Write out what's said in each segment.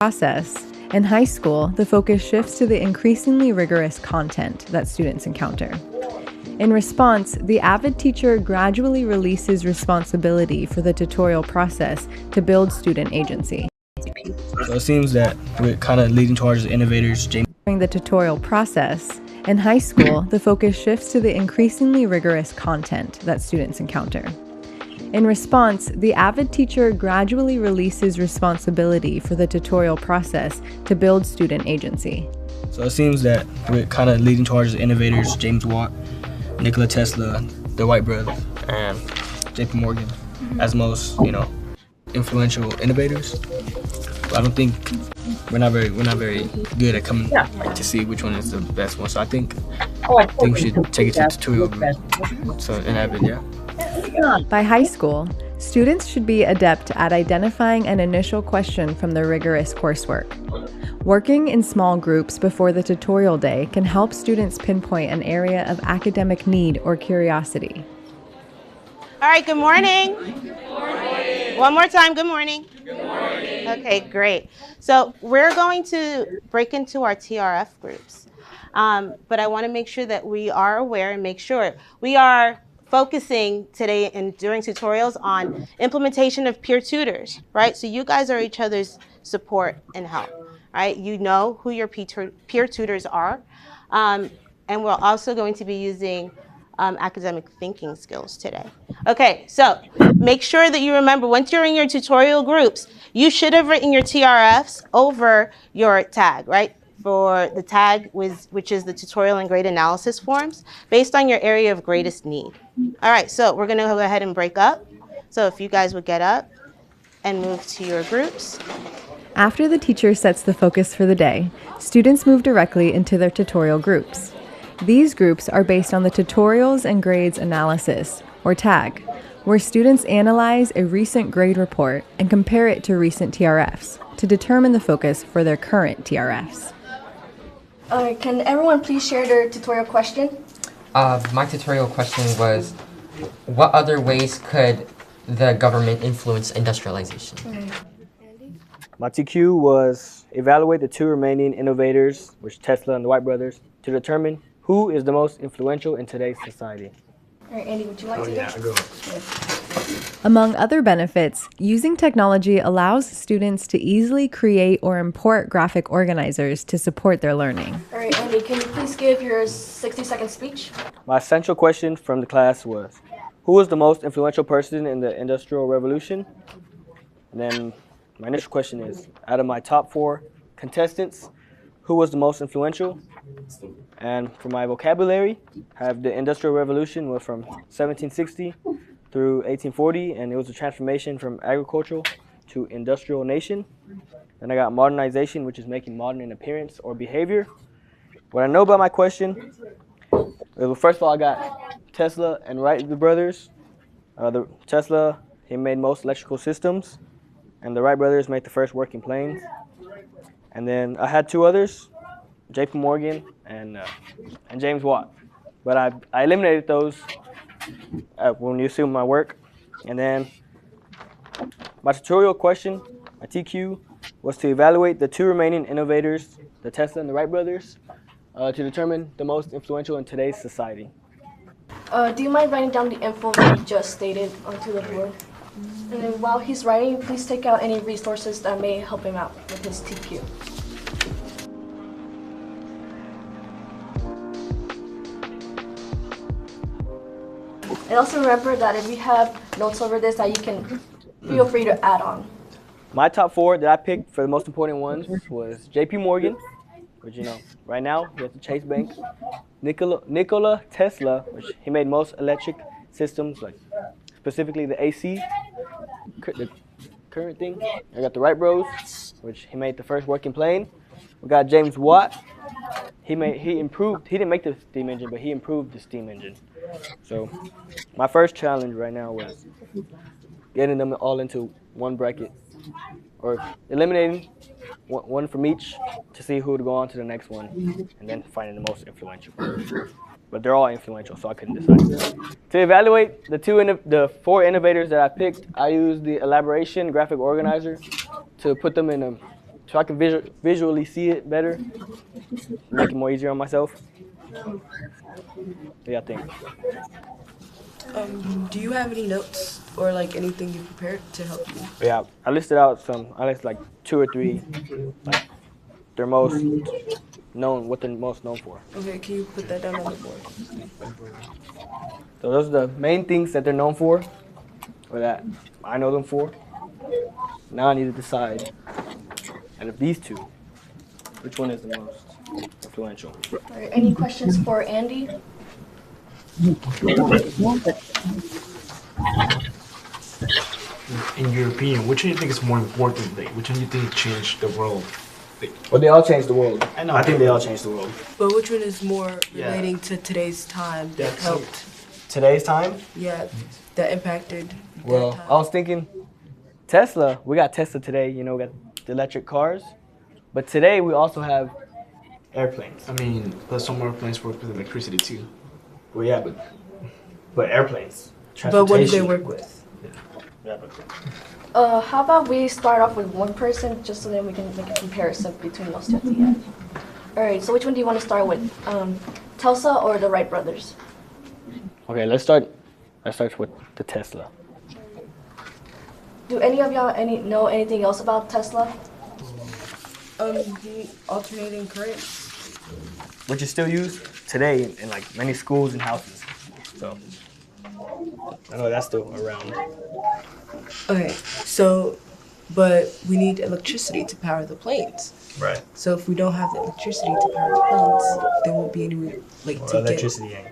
process. In high school, the focus shifts to the increasingly rigorous content that students encounter. In response, the AVID teacher gradually releases responsibility for the tutorial process to build student agency. So it seems that we're kind of leading towards the innovators. During the tutorial process, in high school, the focus shifts to the increasingly rigorous content that students encounter. In response, the AVID teacher gradually releases responsibility for the tutorial process to build student agency. So it seems that we're kind of leading towards the innovators, James Watt, Nikola Tesla, the Wright brothers, and J.P. Morgan as most, influential innovators. But I don't think we're not very good at coming to see which one is the best one. So I think we should take it to the tutorial group. So in AVID, yeah. By high school, students should be adept at identifying an initial question from the rigorous coursework. Working in small groups before the tutorial day can help students pinpoint an area of academic need or curiosity. All right, good morning. Good morning. One more time, good morning. Good morning. Okay, great. So we're going to break into our TRF groups. But I want to make sure that we are aware and make sure we are focusing today and during tutorials on implementation of peer tutors, right? So you guys are each other's support and help, right? You know who your peer tutors are. And we're also going to be using academic thinking skills today. Okay, so make sure that you remember once you're in your tutorial groups, you should have written your TRFs over your tag, right? For the tag, which is the tutorial and grade analysis forms, based on your area of greatest need. All right, so we're gonna go ahead and break up. So if you guys would get up and move to your groups. After the teacher sets the focus for the day, students move directly into their tutorial groups. These groups are based on the tutorials and grades analysis, or TAG, where students analyze a recent grade report and compare it to recent TRFs to determine the focus for their current TRFs. Can everyone please share their tutorial question? My tutorial question was, what other ways could the government influence industrialization? My TQ was evaluate the two remaining innovators, which Tesla and the Wright brothers, to determine who is the most influential in today's society. All right, Andy, would you like to go? Among other benefits, using technology allows students to easily create or import graphic organizers to support their learning. All right, Andy, can you please give your 60-second speech? My essential question from the class was, who was the most influential person in the Industrial Revolution? And then my initial question is, out of my top 4 contestants, who was the most influential? And for my vocabulary, I have the Industrial Revolution was from 1760 through 1840, and it was a transformation from agricultural to industrial nation. Then I got modernization, which is making modern in appearance or behavior. What I know about my question, first of all, I got Tesla and Wright brothers. Tesla, he made most electrical systems, and the Wright brothers made the first working planes. And then I had 2 others, J.P. Morgan and James Watt. But I eliminated those when you see my work. And then my tutorial question, my TQ, was to evaluate the 2 remaining innovators, the Tesla and the Wright brothers, to determine the most influential in today's society. Do you mind writing down the info that you just stated onto the board? And then while he's writing, please take out any resources that may help him out with his TQ. And also remember that if you have notes over this that you can feel free to add on. My top 4 that I picked for the most important ones was J.P. Morgan, which right now he has the Chase Bank. Nikola Tesla, which he made most electric systems, like specifically the AC, the current thing. I got the Wright bros, which he made the first working plane. We got James Watt. He didn't make the steam engine, but he improved the steam engine. So my first challenge right now was getting them all into one bracket, or eliminating one from each to see who would go on to the next one, and then finding the most influential. But they're all influential, so I couldn't decide. To evaluate the 4 innovators that I picked, I used the Elaboration graphic organizer to put them in so I can visually see it better, make it more easier on myself. Yeah, I think. Do you have any notes or like anything you prepared to help you? Yeah, I listed out some. I listed like 2 or 3. Like they're most known. What they're most known for. Okay, can you put that down on the board? So those are the main things that they're known for, or that I know them for. Now I need to decide, and of these two, which one is the most influential? All right, any questions for Andy? In your opinion, which one do you think is more important thing? Which one do you think changed the world? Well, they all changed the world. I know. I think they all changed the world. But which one is more Yeah. relating to today's time that That's- helped? Today's time. Yeah, that impacted. Well, that I was thinking Tesla. We got Tesla today. You know, we got the electric cars. But today we also have airplanes. I mean, but some airplanes work with electricity too. Well, yeah, but airplanes. But what do they transportation. work with? Yeah, but How about we start off with one person, just so then we can make a comparison between those two at the end. All right, so which one do you want to start with? Tesla or the Wright brothers? okay, let's start. Let's start with the Tesla. Do any of y'all know anything else about Tesla? The alternating current. Which is still used today in like many schools and houses. So I know that's still around. Okay, so, but we need electricity to power the planes. Right. So if we don't have the electricity to power the planes, there won't be any way, like, to Electricity and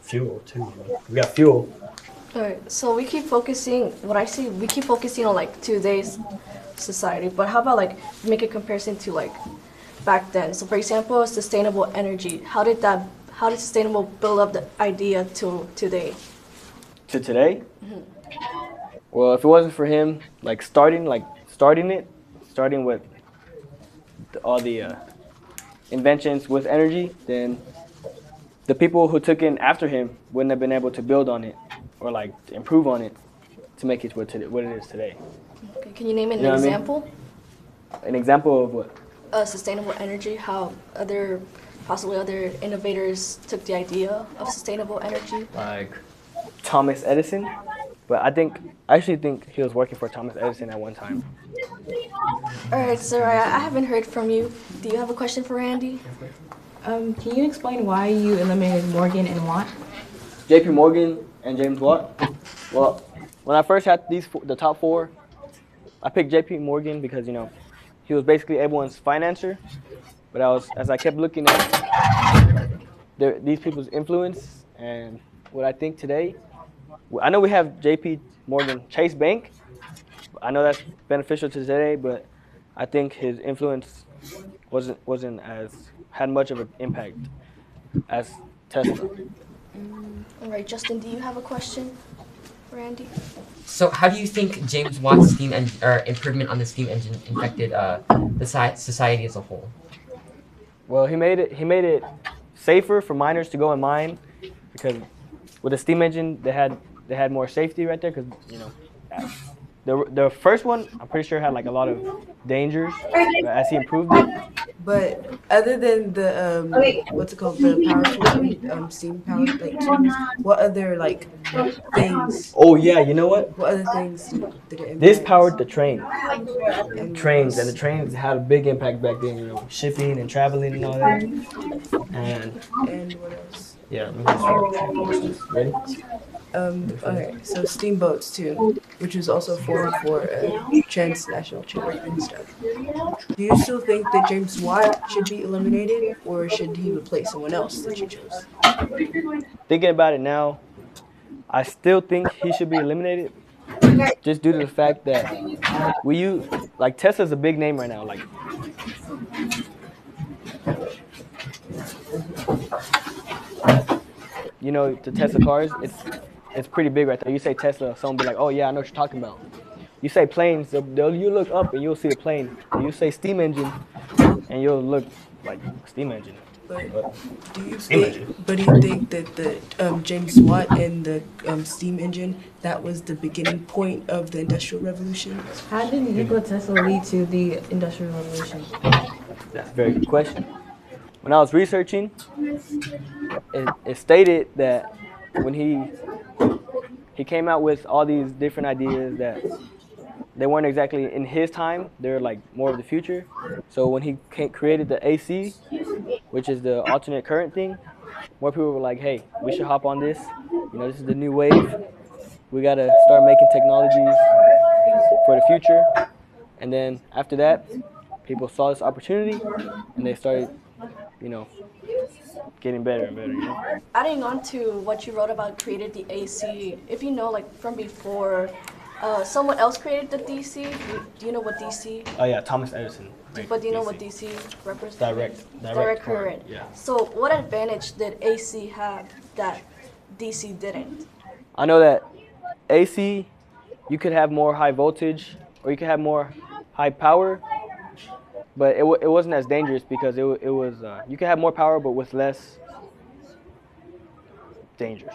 fuel too. We got fuel. All right, so we keep focusing, what I see, we keep focusing on like today's society, but how about like make a comparison to like back then? So for example, sustainable energy, how did sustainable build up the idea to today? To today? Well, if it wasn't for him, like starting with all the inventions with energy, then the people who took in after him wouldn't have been able to build on it or like to improve on it to make it what it is today. Okay, can you name an You know what I mean? example? An example of what? Sustainable energy, how possibly other innovators took the idea of sustainable energy? Like Thomas Edison. But I actually think he was working for Thomas Edison at one time. All right, Soraya, I haven't heard from you. Do you have a question for Randy? Can you explain why you eliminated Morgan and Watt? JP Morgan and James Watt. Well, when I first had the top 4, I picked JP Morgan because, you know, he was basically everyone's financer. But as I kept looking at these people's influence and what I think today, I know we have JP Morgan Chase Bank. I know that's beneficial to today, but I think his influence wasn't had much of an impact as Tesla. All right, Justin, do you have a question for Andy? So, how do you think James Watt's steam improvement on the steam engine affected the society as a whole? Well, he made it safer for miners to go and mine because with the steam engine they had more safety right there because, you know, the first one I'm pretty sure had like a lot of dangers, but as he improved it. But other than the what's it called, the power tool, steam powered like tools, what other like things? Oh yeah, you know what? What other things did it impact? This powered the train. And Trains, and the trains had a big impact back then, you know, shipping and traveling and all that. And what else? yeah, let me just ready? Okay, so steamboats too, which was also formed for transnational trade and stuff. Do you still think that James Watt should be eliminated, or should he replace someone else that you chose? Thinking about it now, I still think he should be eliminated, just due to the fact that we use like Tesla's a big name right now, like. You know, the Tesla cars, it's pretty big right there. You say Tesla, someone be like, oh yeah, I know what you're talking about. You say planes, you look up and you'll see the plane. You say steam engine, and you'll look like steam engine. But do you Steam think? engine. But do you think that the James Watt and the steam engine, that was the beginning point of the Industrial Revolution? How did Nikola Tesla lead to the Industrial Revolution? That's a very good question. When I was researching, it stated that when he came out with all these different ideas that they weren't exactly in his time, they're like more of the future. So when he created the AC, which is the alternate current thing, more people were like, hey, we should hop on this. You know, this is the new wave. We got to start making technologies for the future. And then after that, people saw this opportunity and they started, you know, getting better and better, you know? Adding on to what you wrote about created the AC, if you know, like from before, someone else created the DC. Do you know what DC? Oh yeah, Thomas Edison. But do you know what DC represents? Direct current. Yeah. So what advantage did AC have that DC didn't? I know that AC, you could have more high voltage or you could have more high power, but it wasn't as dangerous because it was you could have more power but with less dangers.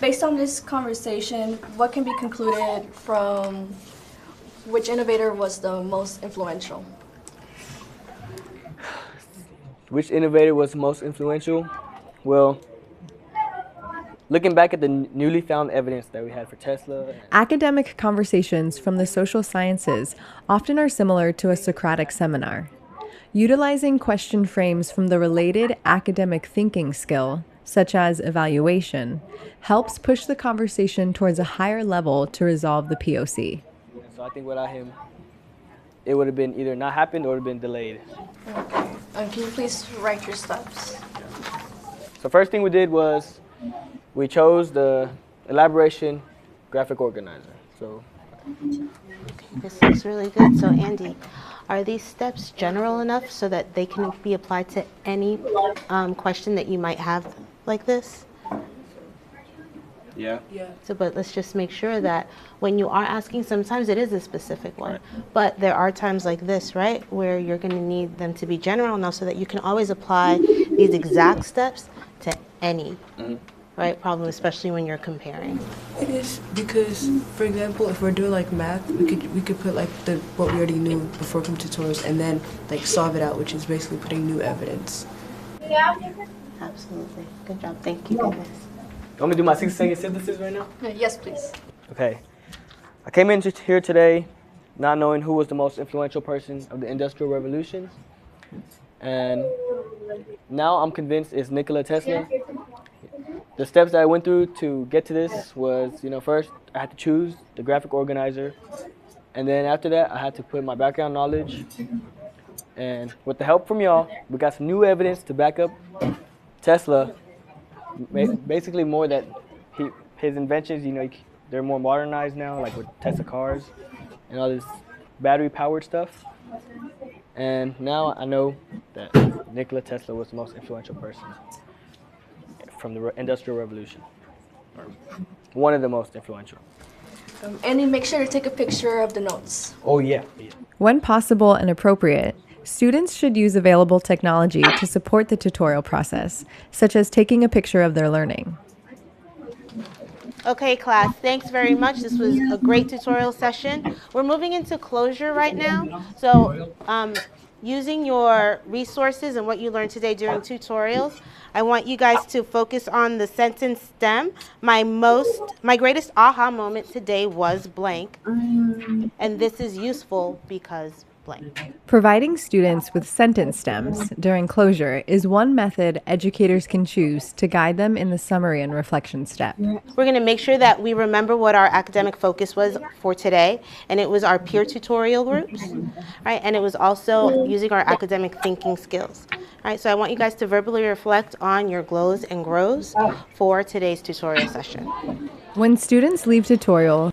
Based on this conversation, what can be concluded from which innovator was the most influential? Which innovator was most influential? Well, looking back at the newly found evidence that we had for Tesla. Academic conversations from the social sciences often are similar to a Socratic seminar. Utilizing question frames from the related academic thinking skill, such as evaluation, helps push the conversation towards a higher level to resolve the POC. So I think without him, it would have been either not happened or it would have been delayed. Okay. Can you please write your steps? So first thing we did was we chose the elaboration graphic organizer. So This looks really good. So Andy, are these steps general enough so that they can be applied to any question that you might have like this? yeah. So, but let's just make sure that when you are asking, sometimes it is a specific one, but there are times like this, right, where you're going to need them to be general enough so that you can always apply these exact steps to any, right, problem, especially when you're comparing. It is because, for example, if we're doing like math, we could put like what we already knew before from tutorials and then like solve it out, which is basically putting new evidence. Absolutely. Good job. Thank you, goodness. You want me to do my 60-second synthesis right now? Yes, please. Okay. I came in here today not knowing who was the most influential person of the Industrial Revolution. And now I'm convinced it's Nikola Tesla. The steps that I went through to get to this was, you know, first I had to choose the graphic organizer. And then after that, I had to put my background knowledge. And with the help from y'all, we got some new evidence to back up Tesla. Basically more that his inventions, you know, they're more modernized now, like with Tesla cars and all this battery-powered stuff. And now I know that Nikola Tesla was the most influential person from the Industrial Revolution, or one of the most influential. Andy, make sure to take a picture of the notes. Oh yeah. When possible and appropriate, students should use available technology to support the tutorial process, such as taking a picture of their learning. Okay, class, thanks very much. This was a great tutorial session. We're moving into closure right now. So using your resources and what you learned today during tutorials, I want you guys to focus on the sentence stem. My greatest aha moment today was blank. And this is useful because blank. Providing students with sentence stems during closure is one method educators can choose to guide them in the summary and reflection step. We're going to make sure that we remember what our academic focus was for today, and it was our peer tutorial groups, right? And it was also using our academic thinking skills. All right, so I want you guys to verbally reflect on your glows and grows for today's tutorial session. When students leave tutorial,